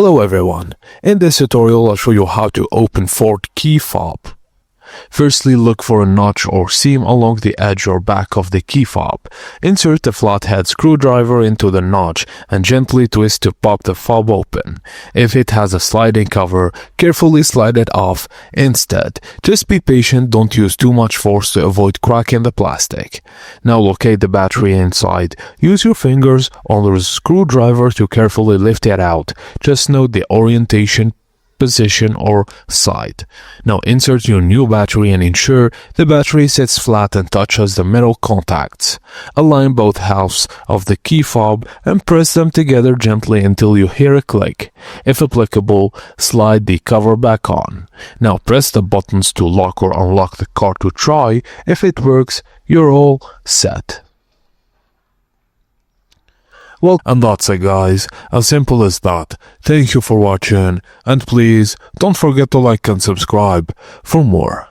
Hello everyone, in this tutorial I'll show you how to open Ford key fob. Firstly, look for a notch or seam along the edge or back of the key fob. Insert the flathead screwdriver into the notch and gently twist to pop the fob open. If it has a sliding cover, carefully slide it off instead. Just be patient, don't use too much force to avoid cracking the plastic. Now locate the battery inside. Use your fingers or the screwdriver to carefully lift it out. Just note the orientation, position or side. Now insert your new battery and ensure the battery sits flat and touches the metal contacts. Align both halves of the key fob and press them together gently until you hear a click. If applicable, slide the cover back on. Now press the buttons to lock or unlock the car to try. If it works, you're all set. Well, and that's it guys, as simple as that. Thank you for watching, and please don't forget to like and subscribe for more.